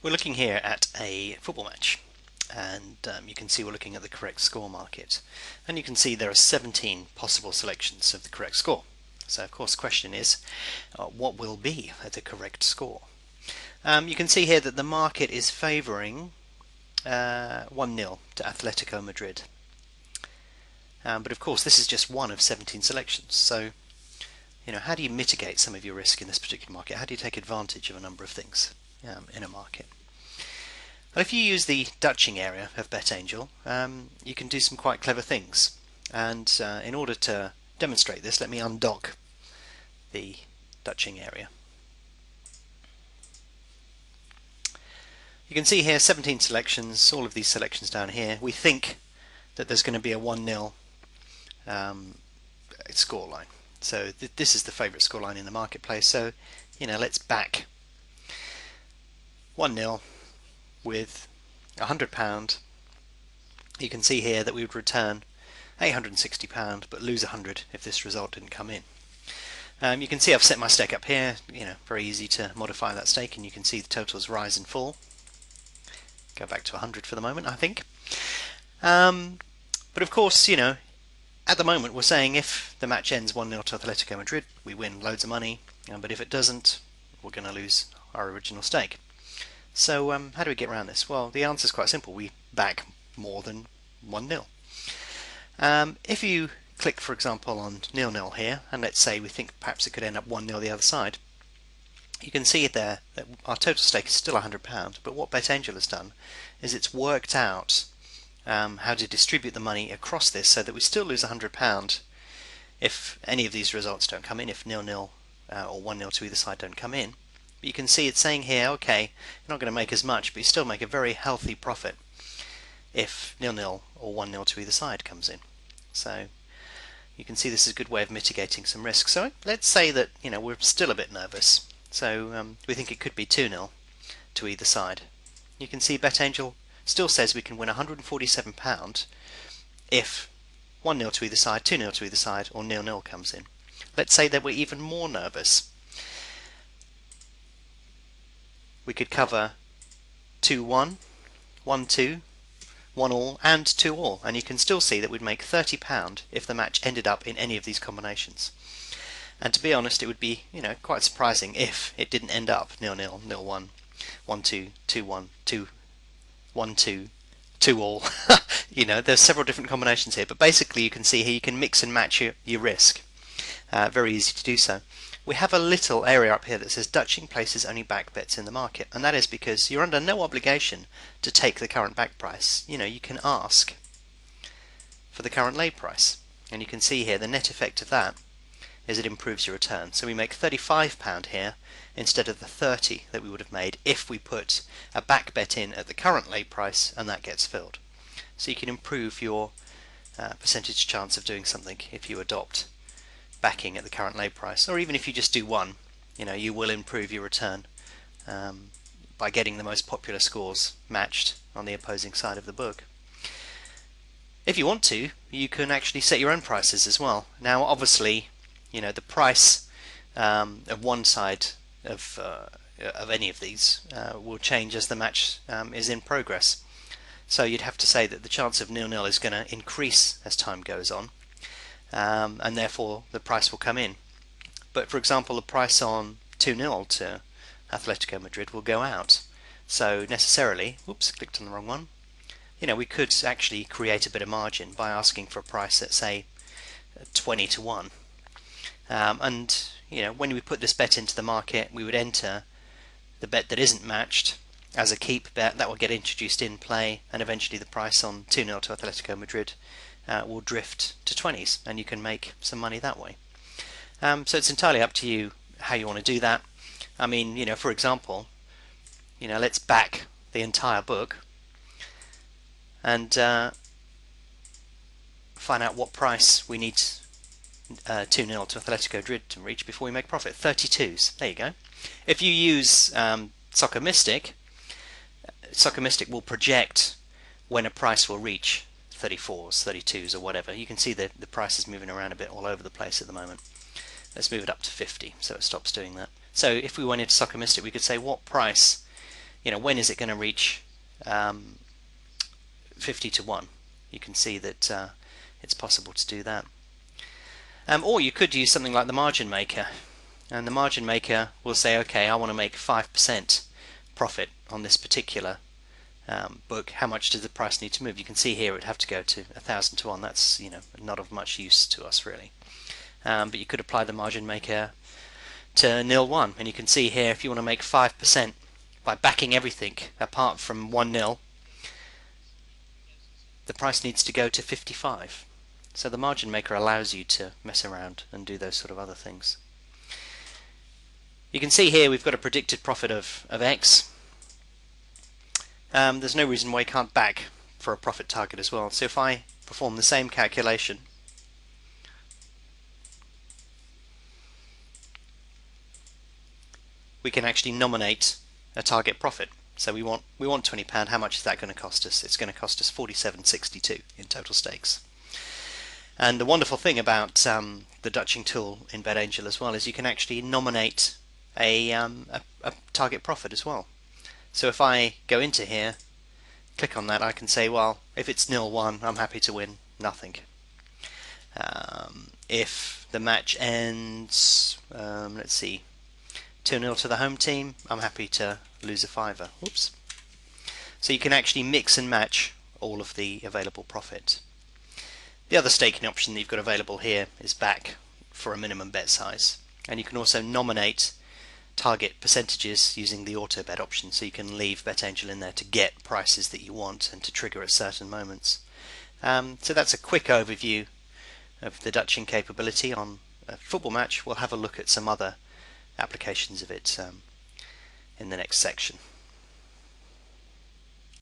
We're looking here at a football match, and you can see we're looking at the correct score market, and you can see there are 17 possible selections of the correct score. So of course the question is, what will be the correct score? You can see here that the market is favouring 1-0 to Atletico Madrid, but of course this is just one of 17 selections. So how do you mitigate some of your risk in this particular market? How do you take advantage of a number of things in a market? Well, if you use the Dutching area of BetAngel, you can do some quite clever things. And in order to demonstrate this, let me undock the Dutching area. You can see here 17 selections, all of these selections down here. We think that there's going to be a 1-0 scoreline. So this is the favourite scoreline in the marketplace. So let's back 1-0 with £100. You can see here that we would return £860 but lose 100 if this result didn't come in. You can see I've set my stake up here, very easy to modify that stake, and you can see the totals rise and fall. Go back to 100 for the moment, I think. But of course, at the moment we're saying if the match ends 1-0 to Atletico Madrid, we win loads of money, but if it doesn't, we're going to lose our original stake. So how do we get around this? Well, the answer is quite simple. We back more than 1-0. If you click, for example, on 0-0 here, and let's say we think perhaps it could end up 1-0 the other side, you can see there that our total stake is still £100, but what BetAngel has done is it's worked out how to distribute the money across this so that we still lose £100 if any of these results don't come in, if 0-0 or 1-0 to either side don't come in. But you can see it's saying here, okay, you're not going to make as much, but you still make a very healthy profit if 0-0 or 1-0 to either side comes in. So you can see this is a good way of mitigating some risk. So let's say that we're still a bit nervous. So we think it could be 2-0 to either side. You can see BetAngel still says we can win £147 if 1-0 to either side, 2-0 to either side, or 0-0 comes in. Let's say that we're even more nervous. We could cover 2-1, 1-2, 1-all, and 2-all, and you can still see that we'd make £30 if the match ended up in any of these combinations. And to be honest, it would be quite surprising if it didn't end up 0-0, 0-1, 1-2, 2-1, 2-1-2, 2-all. There's several different combinations here, but basically you can see here you can mix and match your risk. Very easy to do so. We have a little area up here that says Dutching places only back bets in the market, and that is because you're under no obligation to take the current back price. You can ask for the current lay price, and you can see here the net effect of that is it improves your return. So we make £35 here instead of the 30 that we would have made if we put a back bet in at the current lay price and that gets filled. So you can improve your percentage chance of doing something if you adopt backing at the current lay price, or even if you just do one, you will improve your return by getting the most popular scores matched on the opposing side of the book. If you want to, you can actually set your own prices as well. Now obviously the price of one side of any of these will change as the match is in progress. So you'd have to say that the chance of 0-0 is going to increase as time goes on, and therefore the price will come in. But for example, the price on 2-0 to Atletico Madrid will go out. So necessarily, oops, clicked on the wrong one. We could actually create a bit of margin by asking for a price at say 20-1. And when we put this bet into the market, we would enter the bet that isn't matched as a keep bet. That will get introduced in play, and eventually the price on 2-0 to Atletico Madrid will drift to 20s, and you can make some money that way. So it's entirely up to you how you want to do that. I mean, for example, let's back the entire book and find out what price we need 2-0 to Atletico Madrid to reach before we make profit. 32s. There you go. If you use Soccer Mystic will project when a price will reach 34s, 32s, or whatever. You can see that the price is moving around a bit all over the place at the moment. Let's move it up to 50 so it stops doing that. So if we went into Soccer Mystic, we could say what price when is it going to reach 50 to 1? You can see that it's possible to do that. Or you could use something like the margin maker, and the margin maker will say, okay, I want to make 5% profit on this particular book. How much does the price need to move? You can see here it would have to go to 1,000 to 1. That's not of much use to us really. But you could apply the margin maker to 0-1, and you can see here if you want to make 5% by backing everything apart from 1-0, the price needs to go to 55. So the margin maker allows you to mess around and do those sort of other things. You can see here we've got a predicted profit of X. There's no reason why you can't back for a profit target as well. So if I perform the same calculation, we can actually nominate a target profit. So we want £20. How much is that going to cost us? It's going to cost us £47.62 in total stakes. And the wonderful thing about the Dutching tool in BetAngel as well is you can actually nominate a target profit as well. So if I go into here, click on that, I can say, well, if it's 0-1, I'm happy to win nothing. If the match ends, let's see, 2-0 to the home team, I'm happy to lose a fiver. Whoops. So you can actually mix and match all of the available profit. The other staking option that you've got available here is back for a minimum bet size, and you can also nominate target percentages using the auto bet option, so you can leave BetAngel in there to get prices that you want and to trigger at certain moments. So that's a quick overview of the Dutching capability on a football match. We'll have a look at some other applications of it in the next section.